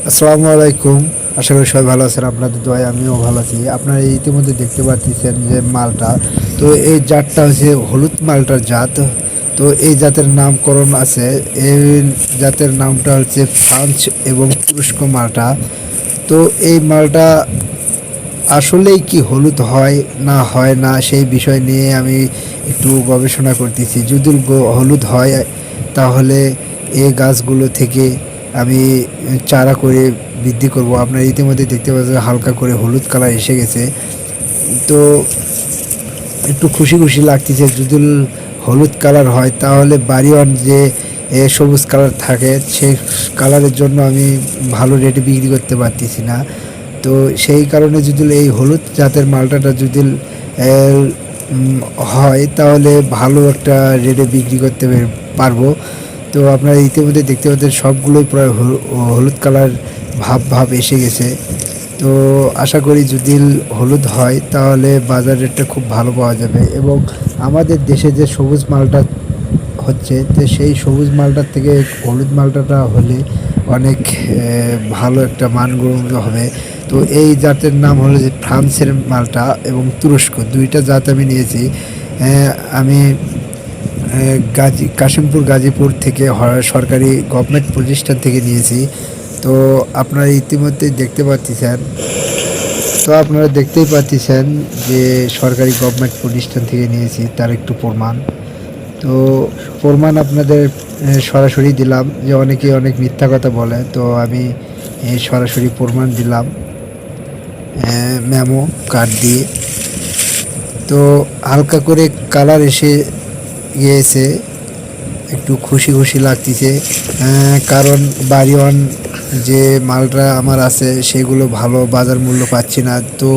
আসসালামু আলাইকুম। আশা করি সবাই ভালো আছেন। আপনাদের দোয়ায় আমিও ভালো আছি। আপনারা ইতিমধ্যে দেখতে পাচ্ছেন যে মালটা, তো এই জাতটা হচ্ছে হলুদ মালটার জাত। তো এই জাতের নামকরণ আছে, এই জাতের নামটা হচ্ছে ফ্রান্স এবং তুরস্ক মালটা। তো এই মালটা আসলেই কি হলুদ হয় না হয় না সেই বিষয় নিয়ে আমি একটু গবেষণা করতেছি। যদি হলুদ হয় তাহলে এই গাছগুলো থেকে আমি চারা করে বৃদ্ধি করব। আপনারা ইতিমধ্যে দেখতে পাচ্ছেন হালকা করে হলুদ কালার এসে গেছে। তো একটু খুশি খুশি লাগতেছে। যদি হলুদ কালার হয় তাহলে বাড়িওয়ান যে সবুজ কালার থাকে সেই কালারের জন্য আমি ভালো রেটে বিক্রি করতে পারতেছি না। তো সেই কারণে যদি এই হলুদ জাতের মালটাটা যদি হয় তাহলে ভালো একটা রেটে বিক্রি করতে পারবো। তো আপনারা ইতিমধ্যে দেখতে পাচ্ছেন সবগুলোই প্রায় হলুদ কালার ভাব ভাব এসে গেছে। তো আশা করি যদি হলুদ হয় তাহলে বাজার রেটটা খুব ভালো পাওয়া যাবে, এবং আমাদের দেশে যে সবুজ মালটা হচ্ছে তো সেই সবুজ মালটার থেকে হলুদ মালটাটা হলে অনেক ভালো একটা মানগঞ্জ হবে। তো এই জাতের নাম হলো যে ফ্রান্সের মালটা এবং তুরস্ক, দুইটা জাত আমি নিয়েছি। আমি কাশিমপুর গাজীপুর থেকে সরকারি গভর্নমেন্ট প্রতিষ্ঠান থেকে নিয়েছি। তো আপনারা ইতিমধ্যে দেখতে পাচ্ছেন, তো আপনারা দেখতেই পাচ্ছেন যে সরকারি গভর্নমেন্ট প্রতিষ্ঠান থেকে নিয়েছি তার একটু প্রমাণ। তো প্রমাণ আপনাদের সরাসরি দিলাম, যে অনেকে অনেক মিথ্যা কথা বলে, তো আমি সরাসরি প্রমাণ দিলাম মেমো কার্ড দিয়ে। তো হালকা করে কালার এসে গিয়েছে, একটু খুশি খুশি লাগতেছে। কারণ বাড়িওয়ান যে মালটা আমার আছে সেগুলো ভালো বাজার মূল্য পাচ্ছি না। তো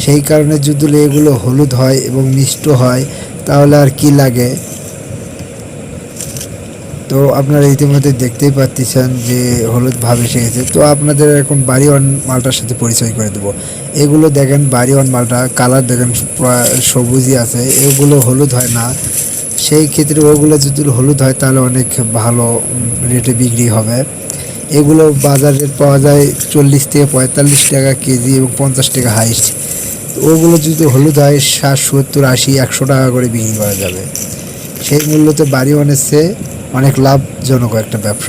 সেই কারণে যদি এগুলো হলুদ হয় এবং মিষ্ট হয় তাহলে আর কি লাগে। তো আপনারা ইতিমধ্যে দেখতেই পাচ্ছেন যে হলুদ ভাব এসে গেছে। তো আপনাদের এখন বাড়িওয়ান মালটার সাথে পরিচয় করে দেবো। এগুলো দেখেন বাড়িওয়ান মালটা কালার দেখেন সবুজই আছে, এগুলো হলুদ হয় না। সেই ক্ষেত্রে ওগুলো যদি হলুদ হয় তাহলে অনেক ভালো রেটে বিক্রি হবে। এগুলো বাজার রেট পাওয়া যায় 40 থেকে 45 টাকা কেজি এবং 50 টাকা হাইস্ট। ওগুলো যদি হলুদ হয় 60, 70, 80, 100 টাকা করে বিক্রি করা যাবে। সেই মূল্যতে বাড়িওয়ানের চেয়ে অনেক লাভজনক একটা ব্যবসা।